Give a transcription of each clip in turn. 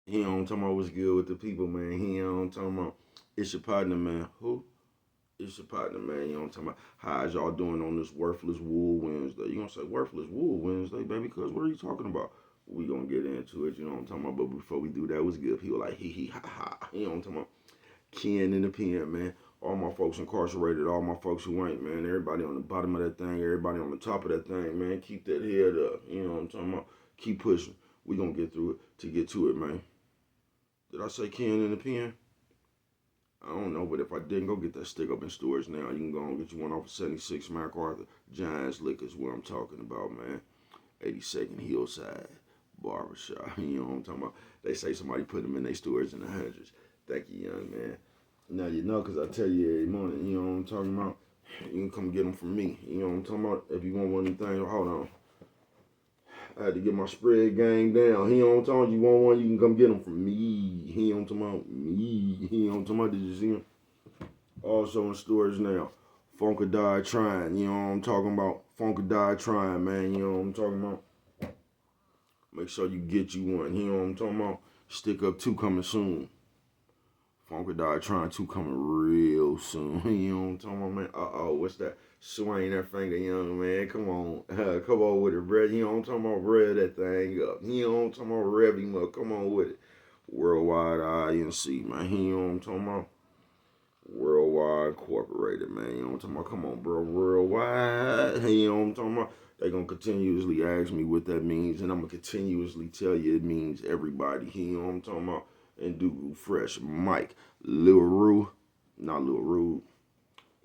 He on talking about what's good with the people, man. He on talking about it's your partner, man. Who? It's your partner, man. You know what I'm talking about? How's y'all doing on this worthless wool Wednesday? You gonna say worthless wool Wednesday, baby? Cause what are you talking about? We gonna get into it, you know what I'm talking about? But before we do that, what's good? People like hee hee ha ha. You know what I'm talking about? Ken in the pen, man. All my folks incarcerated, all my folks who ain't, man. Everybody on the bottom of that thing, everybody on the top of that thing, man. Keep that head up. You know what I'm talking about? Keep pushing. We gonna get through it to get to it, man. Did I say Ken in the pen? I don't know, but if I didn't, go get that stick up in storage now. You can go and get you one off of 76 MacArthur. Giants Liquor is what I'm talking about, man. 82nd Hillside Barbershop. You know what I'm talking about? They say somebody put them in their storage in the hundreds. Thank you, young man. Now you know, because I tell you every morning, you know what I'm talking about? You can come get them from me. You know what I'm talking about? If you want one of them things, hold on. I had to get my spread gang down. He on talking, you want one, you can come get them from me. He on talking about me. He on talking about, did you see him? Also in stores now. Funka died trying, you know what I'm talking about? Funka died trying, man, you know what I'm talking about? Make sure you get you one, you know what I'm talking about? Stick Up 2 coming soon. Funka died trying 2 coming real soon, you know what I'm talking about, man? Uh-oh, what's that? Swing that finger, young man. Come on. Come on with it, bro. You know what I'm talking about? Rev that thing up. You know what I'm talking about? Rev him up. Come on with it. Worldwide INC, man. You know what I'm talking about? Worldwide Incorporated, man. You know what I'm talking about? Come on, bro. Worldwide. You know what I'm talking about? They gonna continuously ask me what that means, and I'm gonna continuously tell you it means everybody. You know what I'm talking about? And do fresh Mike, Lil Rue, not Lil Rude.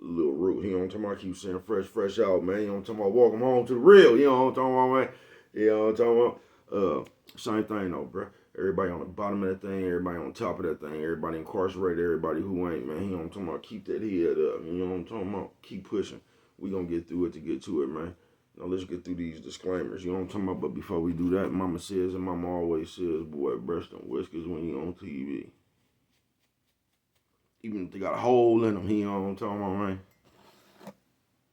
Lil Root, you know what I'm talking about? I keep saying fresh out, man. You know what I'm talking about? Welcome home to the real, you know what I'm talking about, man? You know what I'm talking about? Same thing though, bro. Everybody on the bottom of that thing, everybody on top of that thing, everybody incarcerated, everybody who ain't, man. You know what I'm talking about? Keep that head up, you know what I'm talking about? Keep pushing. We gonna get through it to get to it, man. Now let's get through these disclaimers, you know what I'm talking about? But before we do that, mama says and mama always says, boy, breast and whiskers when you on TV. Even if they got a hole in them, you know what I'm talking about, man?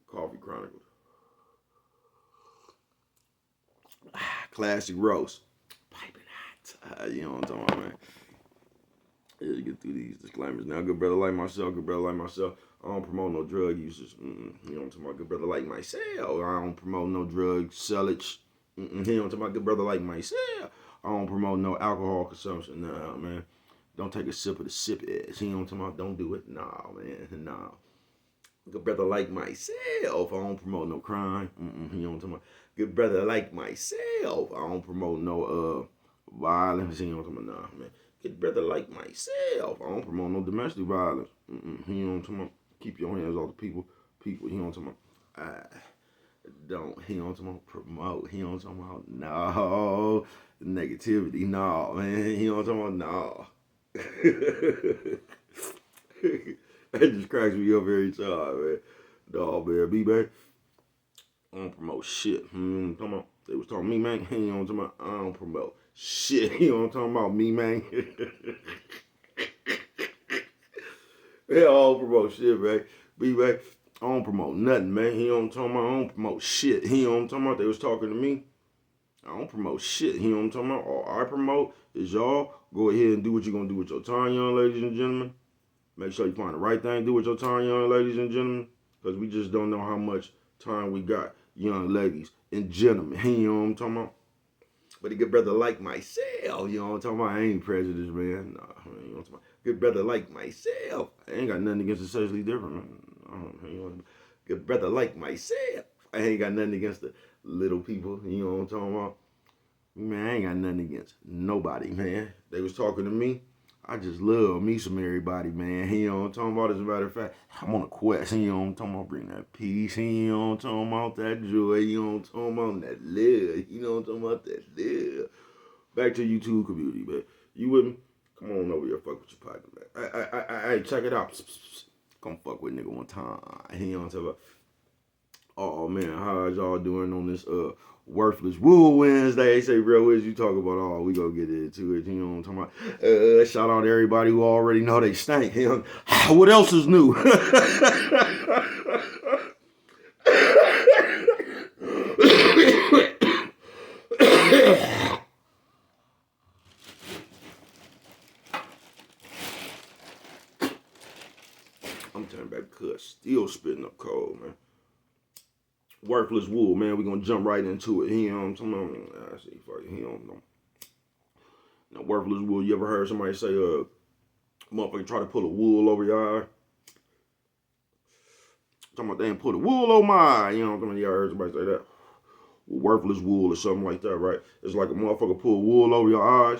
Coffee Chronicles. Classic roast. Piping hot. You know what I'm talking about, man? Yeah, get through these disclaimers. Now, good brother like myself, I don't promote no drug users. You know what I'm talking about? Good brother like myself, I don't promote no drug sellage. You know what I'm talking about? Good brother like myself, I don't promote no alcohol consumption. Nah, man. Don't take a sip of the sip edge. You know what I'm talking about? Don't do it. Nah, man. Nah. Good brother like myself, I don't promote no crime. You know what I'm talking about? Good brother like myself, I don't promote no violence. You know what I'm talking about? Nah, man. Good brother like myself, I don't promote no domestic violence. You know what I'm talking about? Keep your hands off the people. You know what I'm talking about? Don't, you know what I'm talking about? Promote. You know what I'm talking about? No. Negativity. No, man. You know what I'm talking about? No. That just cracks me up every time, man. Dog, man, be back. I don't promote shit. You know what I'm talking about? They was talking me, man. You know what I'm talking about? I don't promote shit. You know what I'm talking about? Me, man. They all promote shit, man. Be back. I don't promote nothing, man. You know what I'm talking about? I don't promote shit. You know what I'm talking about? They was talking to me. I don't promote shit. You know what I'm talking about? All I promote is y'all go ahead and do what you're going to do with your time, young ladies and gentlemen. Make sure you find the right thing to do with your time, young ladies and gentlemen, because we just don't know how much time we got, young ladies and gentlemen. You know what I'm talking about? But a good brother like myself, you know what I'm talking about? I ain't prejudiced, man. Nah, you know what I'm talking about? Good brother like myself. I ain't got nothing against the sexually different, man. You know, good brother like myself. I ain't got nothing against the little people, you know what I'm talking about? Man, I ain't got nothing against nobody, man. They was talking to me. I just love me some everybody, man. You know what I'm talking about? As a matter of fact, I'm on a quest. You know what I'm talking about? Bring that peace. You know what I'm talking about? That joy. You know what I'm talking about? That love. You know what I'm talking about? That love. Back to YouTube community, man. You with me? Come on over here, fuck with your partner, man. Hey, check it out. Come fuck with nigga one time. You know what I'm talking about? Oh man, how is y'all doing on this worthless Woo Wednesday? They say real words you talk about. Oh, we gonna get into it. You know what I'm talking about? Shout out to everybody who already know they stink. You know? What else is new? telling baby cuz still spitting up cold, man. Worthless Wool, man. We're gonna jump right into it. He I see fucking he don't know. Now Worthless Wool, you ever heard somebody say motherfucker try to pull a wool over your eye? Talking about they ain't put a wool on my eye, you know what I mean? You ever heard somebody say that? Worthless wool or something like that, right? It's like a motherfucker pull wool over your eyes,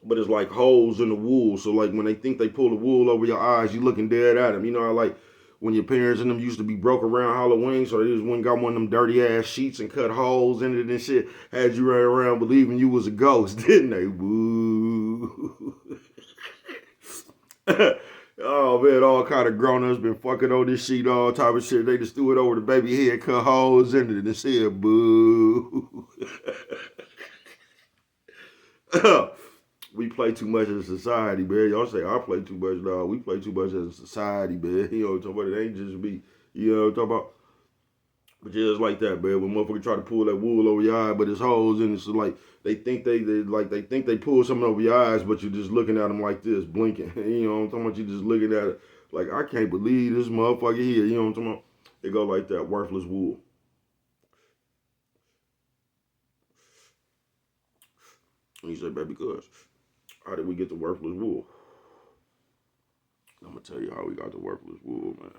but it's like holes in the wool. So like when they think they pull the wool over your eyes, you looking dead at them. You know how like when your parents and them used to be broke around Halloween, so they just went and got one of them dirty ass sheets and cut holes in it and shit. Had you running around believing you was a ghost, didn't they? Woo. Oh man, all kind of grown-ups been fucking on this sheet, all type of shit. They just threw it over the baby head, cut holes in it, and said, boo. We play too much as a society, man. Y'all say I play too much, dog. We play too much as a society, man. You know what I'm talking about? It ain't just me. You know what I'm talking about? But yeah, it's like that, man. When motherfuckers try to pull that wool over your eye, but it's holes in it, so like they think they think they pull something over your eyes, but you're just looking at them like this, blinking. You know what I'm talking about? You just looking at it like I can't believe this motherfucker here. You know what I'm talking about? It go like that, worthless wool. And you say, baby, cuz how did we get the worthless wool? I'm gonna tell you how we got the worthless wool, man.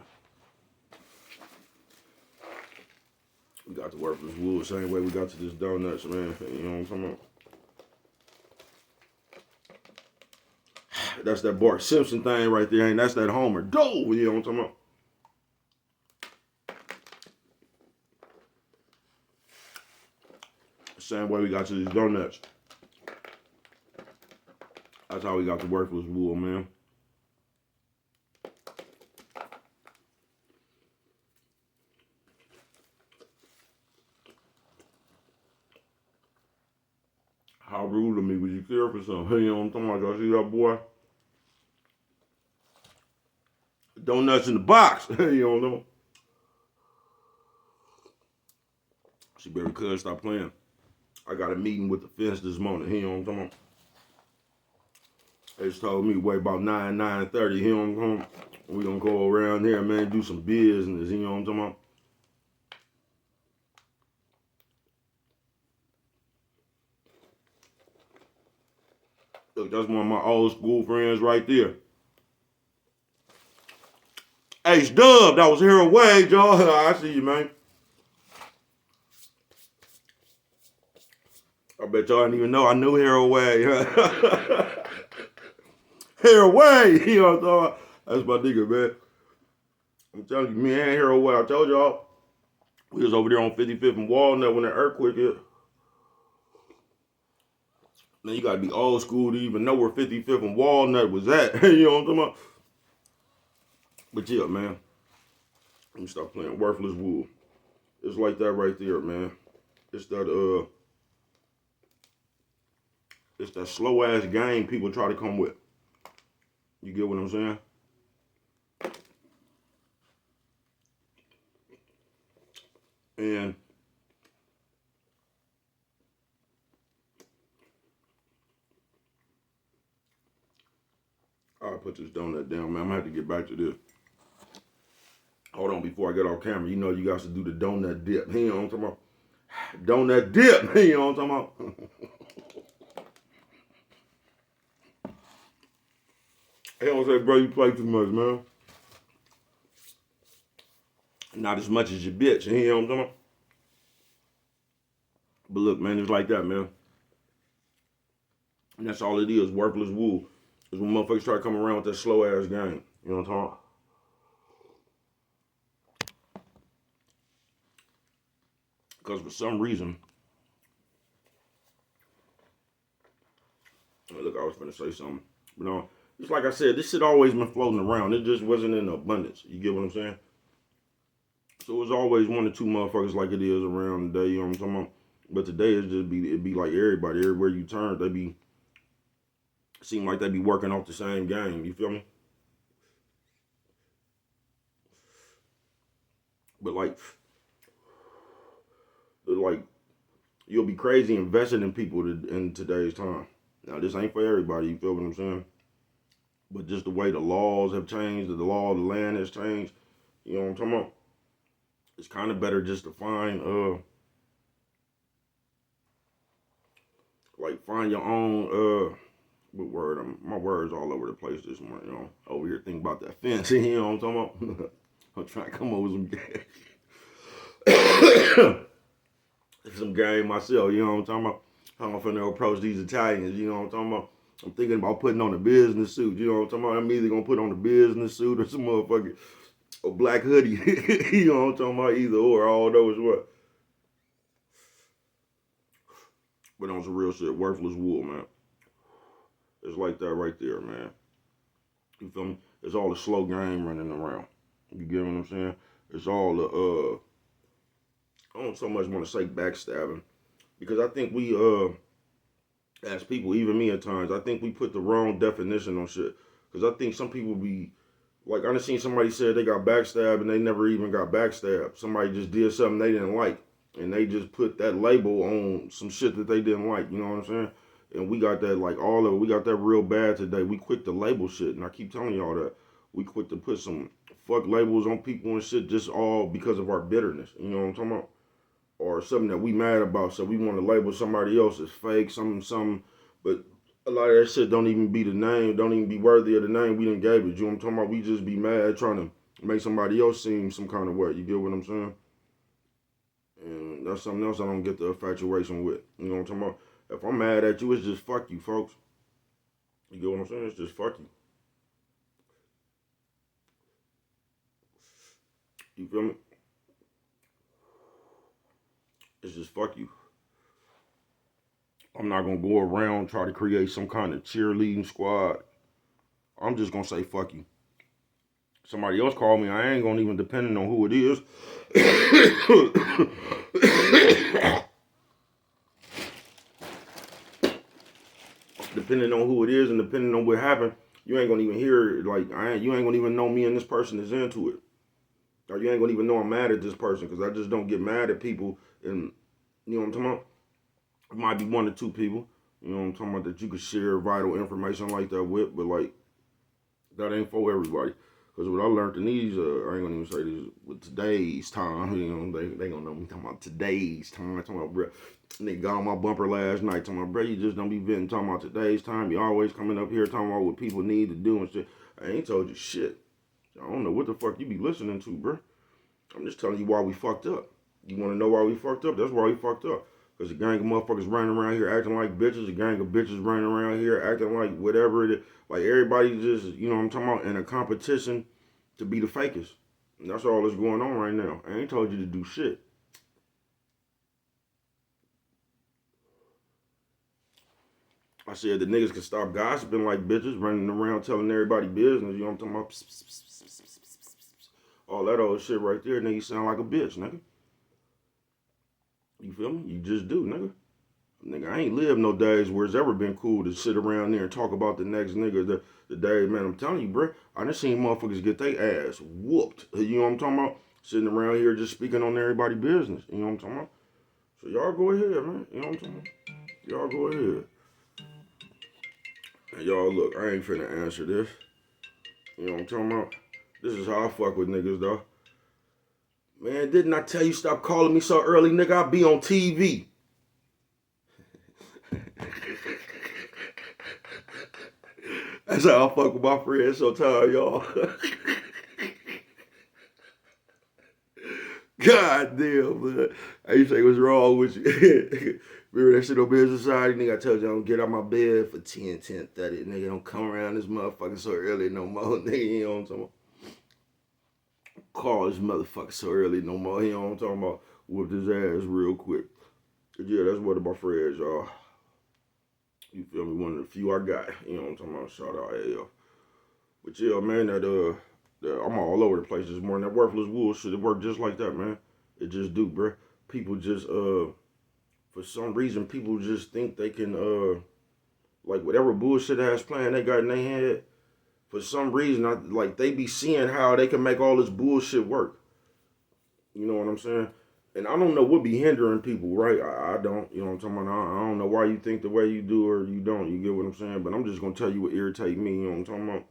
We got the worthless wool the same way we got to this donuts, man. You know what I'm talking about? That's that Bart Simpson thing right there, ain't that's that Homer. Doe, you know what I'm talking about? Same way we got to these donuts. That's how we got the worthless wool, man. How rude of me. Would you care for something? You know what I'm talking about? Y'all see that boy? Donuts in the box. You don't know. She better cuz stop playing. I got a meeting with the fence this morning. You know what I'm talking about? They just told me wait about 9:30. You know what I'm talking about? We gonna go around here, man, do some business. You know what I'm talking about? Look, that's one of my old school friends right there. H Dub, that was Harold Wade, y'all. I see you, man. I bet y'all didn't even know I knew Harold Wade. Harold Wade, you know what I'm talking about? That's my nigga, man. I'm telling you, me and Harold Wade, I told y'all, we was over there on 55th and Walnut when the earthquake hit. Man, you gotta be old school to even know where 55th and Walnut was at. You know what I'm talking about? But yeah, man. Let me stop playing worthless wool. It's like that right there, man. It's that slow ass game people try to come with. You get what I'm saying? And I'll put this donut down, man. I'm gonna have to get back to this. Hold on, before I get off camera, you know you guys to do the donut dip. You know what I'm talking about? Donut dip. You know what I'm talking about? He don't say, bro, you play too much, man. Not as much as your bitch. You know what I'm talking about? But look, man, it's like that, man. And that's all it is, worthless wool. Is when motherfuckers try to come around with that slow ass game. You know what I'm talking about? Because for some reason, look, I was finna say something. But no, it's like I said, this shit always been floating around. It just wasn't in abundance. You get what I'm saying? So it was always one or two motherfuckers like it is around today. You know what I'm talking about? But today it'd be like everybody. Everywhere you turn, seem like they be working off the same game. You feel me? But like you'll be crazy investing in people in today's time. Now this ain't for everybody. You feel what I'm saying? But just the way the laws have changed, the law of the land has changed, you know what I'm talking about? It's kind of better just to find, like find your own, what word? My words all over the place this morning, you know. Over here thinking about that fence, you know what I'm talking about? I'm trying to come up with some game myself, you know what I'm talking about? How I'm finna approach these Italians, you know what I'm talking about? I'm thinking about putting on a business suit, you know what I'm talking about? I'm either gonna put on a business suit or some motherfucking a black hoodie, you know what I'm talking about? Either or, all those what. But on some real shit, worthless wool, man. It's like that right there, man. You feel me? It's all the slow game running around. You get what I'm saying? It's all the I don't so much want to say backstabbing because I think we as people, even me at times, I think we put the wrong definition on shit. Because I think some people be like, I done seen somebody say they got backstabbed and they never even got backstabbed. Somebody just did something they didn't like, and they just put that label on some shit that they didn't like. You know what I'm saying? And we got that like all of it. We got that real bad today. We quick to label shit, and I keep telling y'all that we quick to put some fuck labels on people and shit just all because of our bitterness. You know what I'm talking about? Or something that we mad about, so we want to label somebody else as fake, something, but a lot of that shit don't even be the name, don't even be worthy of the name we done gave it. You know what I'm talking about? We just be mad trying to make somebody else seem some kind of way. You get what I'm saying? And that's something else I don't get the infatuation with. You know what I'm talking about? If I'm mad at you, it's just fuck you, folks. You get what I'm saying? It's just fuck you. You feel me? It's just fuck you. I'm not gonna go around try to create some kind of cheerleading squad. I'm just gonna say fuck you. Somebody else call me, I ain't gonna even depending on who it is. Depending on who it is and depending on what happened, you ain't gonna even hear it. Like you ain't gonna even know me and this person is into it, or you ain't gonna even know I'm mad at this person because I just don't get mad at people. And you know what I'm talking about? It might be one or two people, you know what I'm talking about, that you could share vital information like that with, but like that ain't for everybody. Because what I learned in these, I ain't gonna even say this, with today's time, you know, they gonna know me talking about today's time. Talking about, bro, nigga got on my bumper last night talking about, bro, you just don't be venting talking about today's time. You always coming up here talking about what people need to do and shit. I ain't told you shit. I don't know what the fuck you be listening to, bro. I'm just telling you why we fucked up. You wanna know why we fucked up? That's why we fucked up. Because a gang of motherfuckers running around here acting like bitches, a gang of bitches running around here acting like whatever it is. Like everybody just, you know what I'm talking about, in a competition to be the fakest. And that's all that's going on right now. I ain't told you to do shit. I said the niggas can stop gossiping like bitches, running around telling everybody business. You know what I'm talking about? Pss, pss, pss, pss, pss, all that old shit right there, nigga, you sound like a bitch, nigga. You feel me? You just do, nigga. Nigga, I ain't lived no days where it's ever been cool to sit around there and talk about the next nigga. The days, man, I'm telling you, bro, I done seen motherfuckers get their ass whooped. You know what I'm talking about? Sitting around here just speaking on everybody's business. You know what I'm talking about? So y'all go ahead, man. You know what I'm talking about? Y'all go ahead. And y'all, look, I ain't finna answer this. You know what I'm talking about? This is how I fuck with niggas, though. Man, didn't I tell you stop calling me so early, nigga? I be on TV. That's how I fuck with my friends sometimes, y'all. God damn, man. I used to say, what's wrong with you? Remember that shit on Business Society? Nigga, I told you I don't get out my bed for 10:30. Nigga, don't come around this motherfucker so early no more. Nigga, you know what I'm talking about? Call this motherfucker so early no more. You know what I'm talking about? Whoop his ass real quick. But yeah, that's one of my friends, y'all. You feel me? One of the few I got. You know what I'm talking about? Shout out AL. But yeah, man, I'm all over the place this morning. That worthless wool shit, it worked just like that, man. It just do, bruh. People just, for some reason, people just think they can, like whatever bullshit ass plan they got in their head, for some reason, like they be seeing how they can make all this bullshit work. You know what I'm saying? And I don't know what be hindering people, right? I don't. You know what I'm talking about? I don't know why you think the way you do or you don't. You get what I'm saying? But I'm just going to tell you what irritate me. You know what I'm talking about?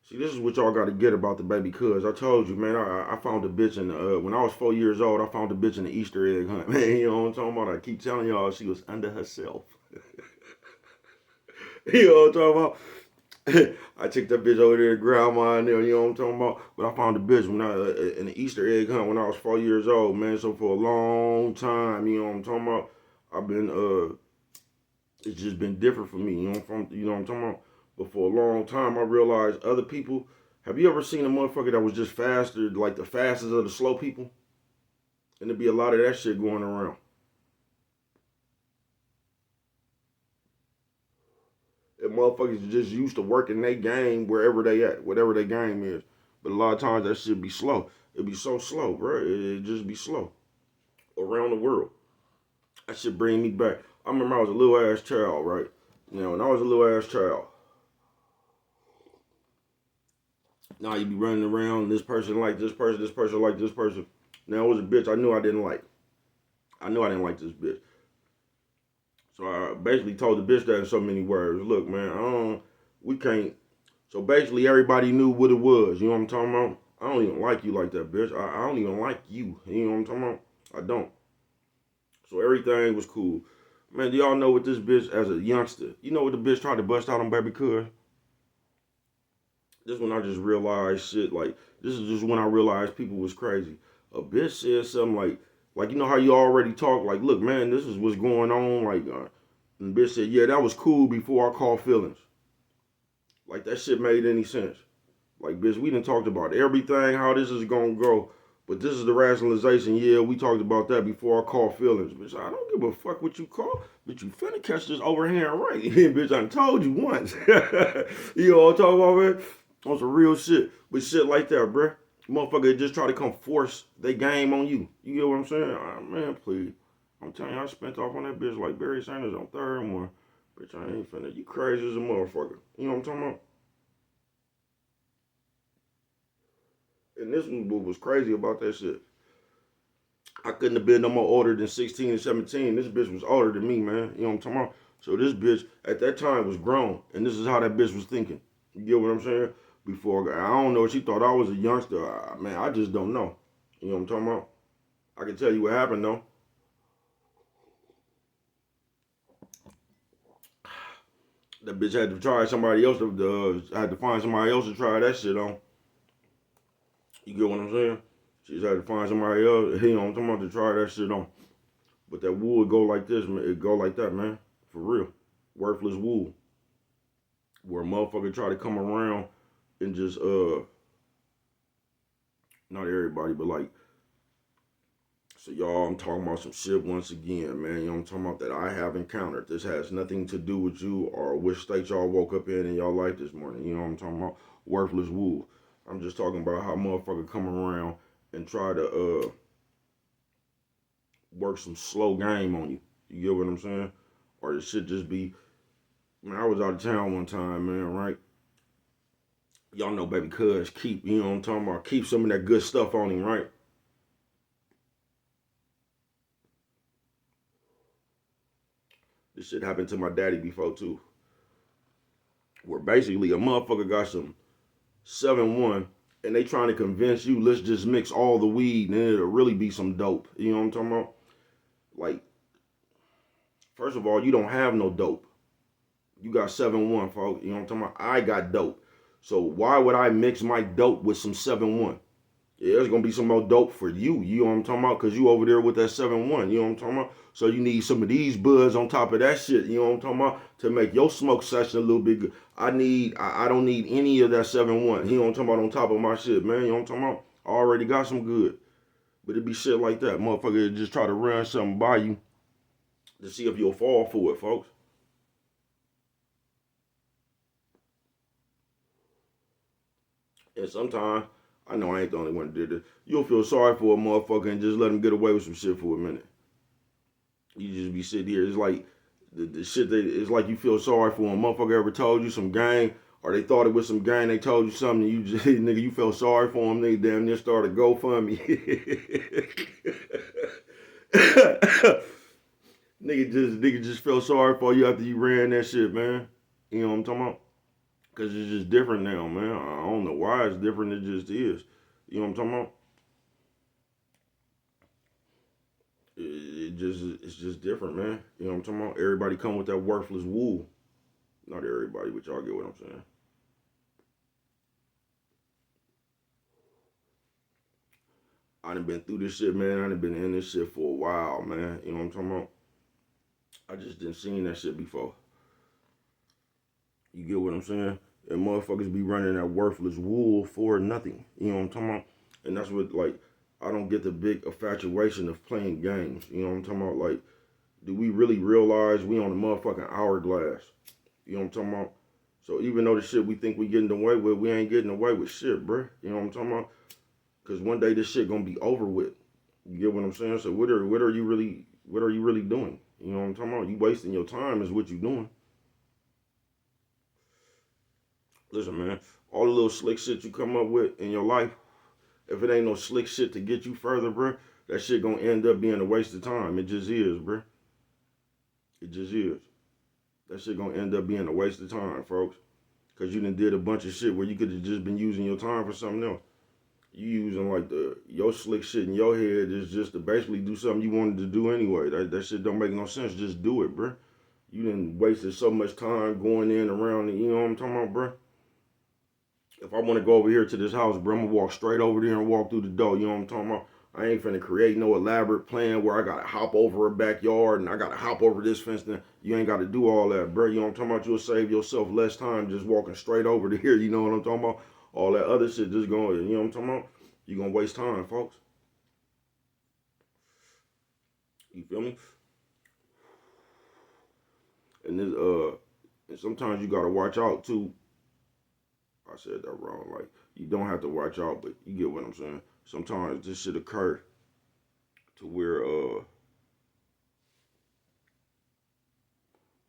See, this is what y'all got to get about the baby cuz. I told you, man, I found a bitch in when I was 4 years old, I found a bitch in the Easter egg hunt. Man, you know what I'm talking about? I keep telling y'all she was under herself. You know what I'm talking about? I took that bitch over there to grandma and there, you know what I'm talking about? But I found a bitch when I in the Easter egg hunt when I was 4 years old, man. So for a long time, you know what I'm talking about? I've been it's just been different for me, you know what I'm talking about? But for a long time I realized other people, have you ever seen a motherfucker that was just faster, like the fastest of the slow people? And there'd be a lot of that shit going around. And motherfuckers just used to working their game wherever they at, whatever their game is. But a lot of times that shit be slow. It'd be so slow, bro. It'd just be slow around the world. That shit bring me back. I remember I was a little ass child, right? You know, when I was a little ass child, now you be running around, this person like this person, this person like this person. Now it was a bitch I knew I didn't like. I knew I didn't like this bitch. So I basically told the bitch that in so many words. Look, man, we can't. So basically everybody knew what it was. You know what I'm talking about? I don't even like you like that, bitch. I don't even like you. You know what I'm talking about? I don't. So everything was cool. Man, do y'all know what this bitch, as a youngster, you know what the bitch tried to bust out on baby cuz? This when I just realized shit, like, this is just when I realized people was crazy. A bitch said something like you know how you already talk, like, look, man, this is what's going on, like, and bitch said, yeah, that was cool before I caught feelings. Like, that shit made any sense. Like, bitch, we done talked about everything, how this is gonna go, but this is the rationalization. Yeah, we talked about that before I caught feelings. Bitch, I don't give a fuck what you call. Bitch, you finna catch this overhand right. Bitch, I told you once. You know what I'm talking about, man? On some real shit. But shit like that, bruh. Motherfucker just try to come force they game on you. You get what I'm saying? Man, please. I'm telling you, I spent off on that bitch like Barry Sanders on third one. Bitch, I ain't finna. You crazy as a motherfucker. You know what I'm talking about? And this what was crazy about that shit. I couldn't have been no more older than 16 and 17. This bitch was older than me, man. You know what I'm talking about? So this bitch at that time was grown. And this is how that bitch was thinking. You get what I'm saying? Before I don't know. She thought I was a youngster. Man, I just don't know. You know what I'm talking about? I can tell you what happened though. That bitch had to try somebody else had to find somebody else to try that shit on. You get what I'm saying? She just had to find somebody else, you know what I'm talking about, to try that shit on. But that wool would go like this, man. It go like that, man. For real. Worthless wool. Where a motherfucker try to come around and just not everybody, but like, so y'all, I'm talking about some shit once again, man. You know what I'm talking about, that I have encountered. This has nothing to do with you or which state y'all woke up in y'all life this morning. You know what I'm talking about? Worthless wool. I'm just talking about how motherfucker come around and try to work some slow game on you. You get what I'm saying? Or the shit just be, man, I was out of town one time, man, right? Y'all know baby cuz keep, you know what I'm talking about, keep some of that good stuff on him, right? This shit happened to my daddy before too. Where basically a motherfucker got some 7-1 and they trying to convince you, let's just mix all the weed and it'll really be some dope. You know what I'm talking about? Like, first of all, you don't have no dope. You got 7-1, folks. You know what I'm talking about? I got dope. So why would I mix my dope with some 7-1? Yeah, there's gonna be some more dope for you. You know what I'm talking about? Cause you over there with that 7-1. You know what I'm talking about? So you need some of these buds on top of that shit. You know what I'm talking about? To make your smoke session a little bit good. I don't need any of that 7-1. You know what I'm talking about, on top of my shit, man. You know what I'm talking about? I already got some good. But it be shit like that. Motherfucker just try to run something by you to see if you'll fall for it, folks. And sometimes, I know I ain't the only one that did this, you'll feel sorry for a motherfucker and just let him get away with some shit for a minute. You just be sitting here. It's like the shit that it's like you feel sorry for a motherfucker ever told you some gang, or they thought it was some gang. They told you something. You just nigga, you felt sorry for them. They damn near started GoFundMe. Nigga just felt sorry for you after you ran that shit, man. You know what I'm talking about? Cause it's just different now, man. I don't know why it's different. It just is. You know what I'm talking about? It's just different, man. You know what I'm talking about? Everybody come with that worthless wool. Not everybody, but y'all get what I'm saying. I done been through this shit, man. I done been in this shit for a while, man. You know what I'm talking about? I just didn't seen that shit before. You get what I'm saying? And motherfuckers be running that worthless wool for nothing. You know what I'm talking about? And that's what, like, I don't get the big infatuation of playing games. You know what I'm talking about? Like, do we really realize we on a motherfucking hourglass? You know what I'm talking about? So even though the shit we think we getting away with, we ain't getting away with shit, bruh. You know what I'm talking about? Because one day this shit gonna be over with. You get what I'm saying? So what are you really doing? You know what I'm talking about? You wasting your time is what you doing. Listen, man, all the little slick shit you come up with in your life, if it ain't no slick shit to get you further, bruh, that shit gonna end up being a waste of time. It just is, bruh. It just is. That shit gonna end up being a waste of time, folks. Cause you done did a bunch of shit where you could have just been using your time for something else. You using like your slick shit in your head is just to basically do something you wanted to do anyway. That shit don't make no sense. Just do it, bruh. You done wasted so much time going in around, you know what I'm talking about, bruh? If I want to go over here to this house, bro, I'm gonna walk straight over there and walk through the door. You know what I'm talking about? I ain't finna create no elaborate plan where I gotta hop over a backyard and I gotta hop over this fence. Then you ain't gotta do all that, bro. You know what I'm talking about? You'll save yourself less time just walking straight over to here. You know what I'm talking about? All that other shit just going. You know what I'm talking about? You gonna waste time, folks. You feel me? And this and sometimes you gotta watch out too. I said that wrong. Like you don't have to watch out, but you get what I'm saying. Sometimes this shit occur to where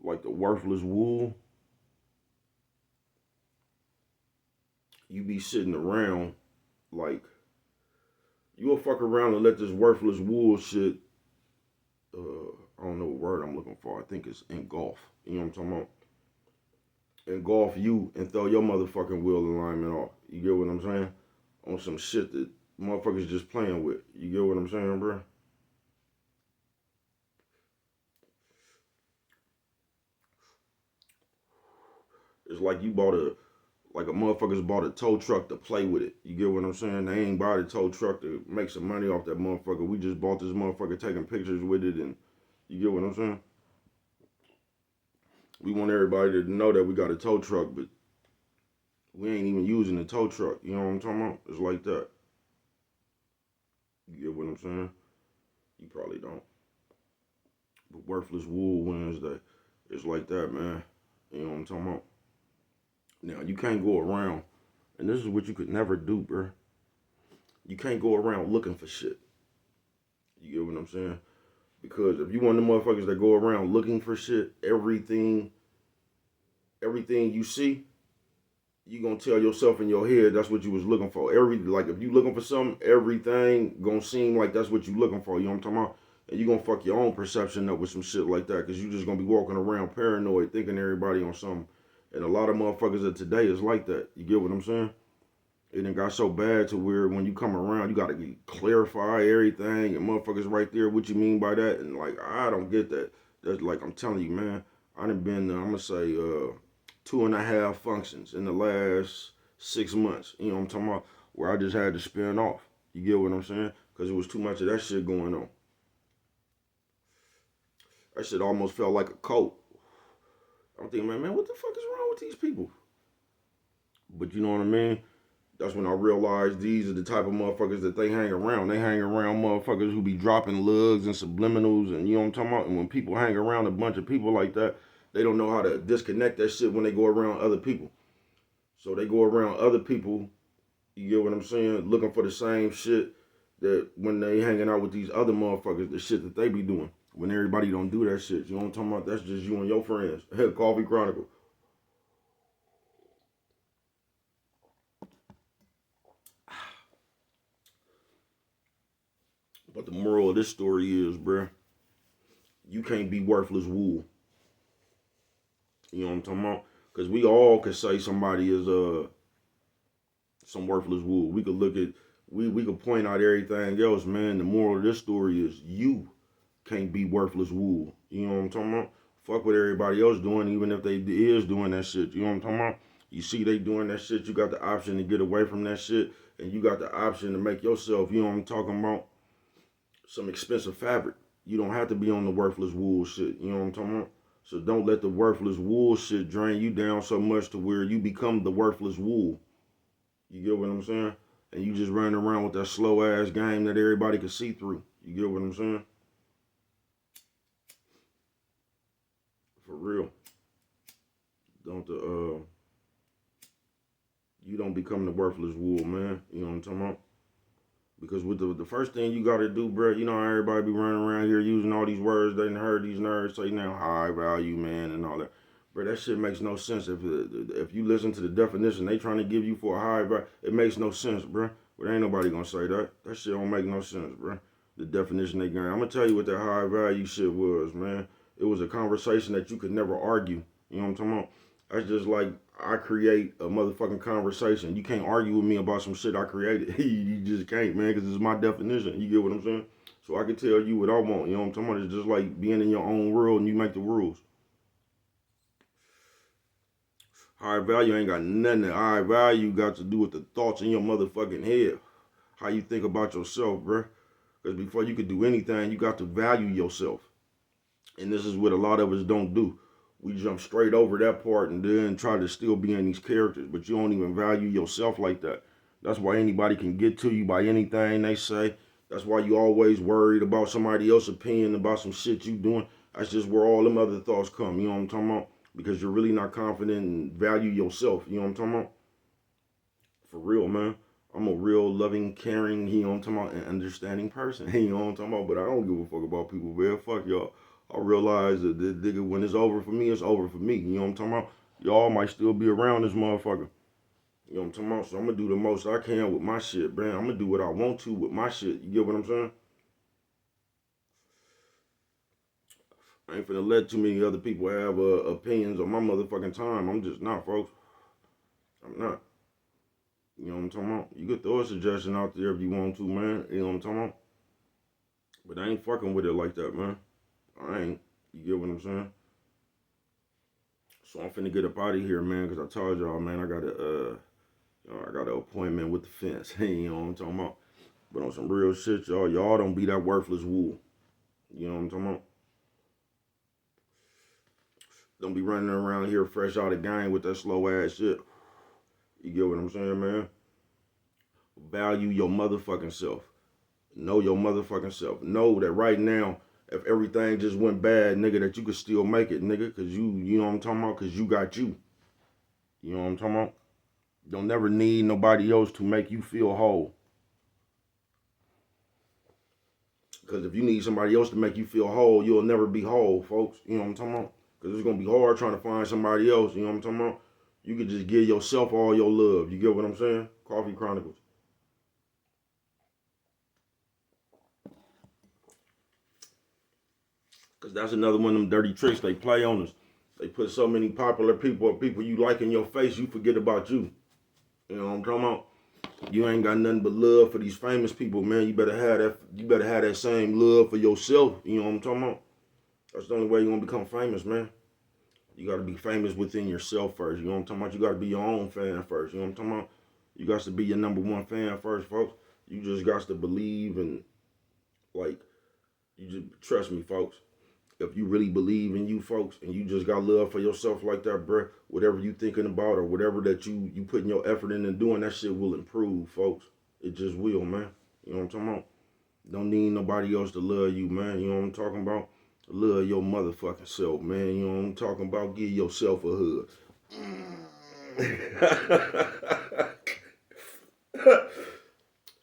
like the worthless wool, you be sitting around like you'll fuck around and let this worthless wool shit I don't know what word I'm looking for. I think it's engulf. You know what I'm talking about? Engulf you and throw your motherfucking wheel alignment off. You get what I'm saying? On some shit that motherfuckers just playing with. You get what I'm saying, bro? It's like you bought a motherfuckers bought a tow truck to play with it. You get what I'm saying? They ain't bought a tow truck to make some money off that motherfucker. We just bought this motherfucker taking pictures with it, and you get what I'm saying? We want everybody to know that we got a tow truck, but we ain't even using the tow truck. You know what I'm talking about? It's like that. You get what I'm saying? You probably don't. But worthless wool Wednesday. It's like that, man. You know what I'm talking about? Now you can't go around, and this is what you could never do, bro. You can't go around looking for shit. You get what I'm saying? Because if you one of the motherfuckers that go around looking for shit, everything you see, you gonna tell yourself in your head that's what you was looking for. Like if you looking for something, everything gonna seem like that's what you looking for. You know what I'm talking about? And you gonna fuck your own perception up with some shit like that, cause you just gonna be walking around paranoid, thinking everybody on something. And a lot of motherfuckers of today is like that. You get what I'm saying? It done got so bad to where when you come around, you gotta clarify everything, and motherfuckers right there. What you mean by that? And like, I don't get that. That's like I'm telling you, man. I done been, I'm gonna say, 2.5 functions in the last 6 months. You know what I'm talking about? Where I just had to spin off. You get what I'm saying? Because it was too much of that shit going on. That shit almost felt like a cult. I'm thinking, man, what the fuck is wrong with these people? But you know what I mean? That's when I realized these are the type of motherfuckers that they hang around. They hang around motherfuckers who be dropping lugs and subliminals, and you know what I'm talking about? And when people hang around a bunch of people like that, they don't know how to disconnect that shit when they go around other people. So they go around other people, you get what I'm saying, looking for the same shit that when they hanging out with these other motherfuckers, the shit that they be doing. When everybody don't do that shit, you know what I'm talking about? That's just you and your friends. Coffee Chronicle. But the moral of this story is, bruh, you can't be worthless wool. You know what I'm talking about? Because we all could say somebody is some worthless wool. We could look at we could point out everything else, man. The moral of this story is you can't be worthless wool. You know what I'm talking about? Fuck what everybody else doing, even if they is doing that shit. You know what I'm talking about? You see they doing that shit, you got the option to get away from that shit, and you got the option to make yourself, you know what I'm talking about, some expensive fabric. You don't have to be on the worthless wool shit. You know what I'm talking about? So don't let the worthless wool shit drain you down so much to where you become the worthless wool. You get what I'm saying? And you just running around with that slow ass game that everybody can see through. You get what I'm saying? For real. Don't you don't become the worthless wool, man. You know what I'm talking about? Because with the first thing you gotta do, bro, you know how everybody be running around here using all these words they done heard these nerds say now, high value, man, and all that. Bro, that shit makes no sense. If you listen to the definition they trying to give you for a high value, it makes no sense, bro. But ain't nobody gonna say that. That shit don't make no sense, bro. The definition they got. I'm gonna tell you what that high value shit was, man. It was a conversation that you could never argue. You know what I'm talking about? That's just like I create a motherfucking conversation. You can't argue with me about some shit I created. You just can't, man, because it's my definition. You get what I'm saying? So I can tell you what I want. You know what I'm talking about? It's just like being in your own world and you make the rules. High value ain't got nothing. High value got to do with the thoughts in your motherfucking head. How you think about yourself, bruh. Because before you could do anything, you got to value yourself. And this is what a lot of us don't do. We jump straight over that part and then try to still be in these characters, but you don't even value yourself like that. That's why anybody can get to you by anything they say. That's why you always worried about somebody else's opinion about some shit you doing. That's just where all them other thoughts come. You know what I'm talking about? Because you're really not confident and value yourself. You know what I'm talking about? For real, man. I'm a real loving, caring, you know what I'm talking about, and understanding person. You know what I'm talking about? But I don't give a fuck about people, man. Fuck y'all. I realize that when it's over for me, it's over for me. You know what I'm talking about? Y'all might still be around this motherfucker. You know what I'm talking about? So I'm gonna do the most I can with my shit, man. I'm gonna do what I want to with my shit. You get what I'm saying? I ain't finna let too many other people have opinions on my motherfucking time. I'm just not, folks. I'm not. You know what I'm talking about? You could throw a suggestion out there if you want to, man. You know what I'm talking about? But I ain't fucking with it like that, man. I ain't. You get what I'm saying? So I'm finna get up out of here, man, because I told y'all, man, I got an appointment with the fence. You know what I'm talking about? But on some real shit, y'all don't be that worthless wool. You know what I'm talking about? Don't be running around here fresh out of game with that slow ass shit. You get what I'm saying, man? Value your motherfucking self. Know your motherfucking self. Know that right now, if everything just went bad, nigga, that you could still make it, nigga, cause you know what I'm talking about, cause you got you. You know what I'm talking about? Don't never need nobody else to make you feel whole. Cause if you need somebody else to make you feel whole, you'll never be whole, folks. You know what I'm talking about? Cause it's gonna be hard trying to find somebody else. You know what I'm talking about? You could just give yourself all your love. You get what I'm saying? Coffee Chronicles. Cause that's another one of them dirty tricks they play on us. They put so many popular people or people you like in your face, you forget about you. You know what I'm talking about? You ain't got nothing but love for these famous people, man. You better have that. You better have that same love for yourself. You know what I'm talking about? That's the only way you're gonna become famous, man. You gotta be famous within yourself first. You know what I'm talking about? You gotta be your own fan first. You know what I'm talking about? You got to be your number one fan first, folks. You just got to believe and like you just trust me, folks. If you really believe in you folks and you just got love for yourself like that, bruh, whatever you thinking about or whatever that you putting your effort in and doing, that shit will improve, folks. It just will, man. You know what I'm talking about? Don't need nobody else to love you, man. You know what I'm talking about? Love your motherfucking self, man. You know what I'm talking about? Give yourself a hug.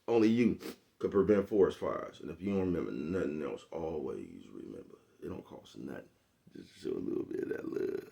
Only you could prevent forest fires. And if you don't remember nothing else, always remember it don't cost nothing. Just show a little bit of that love.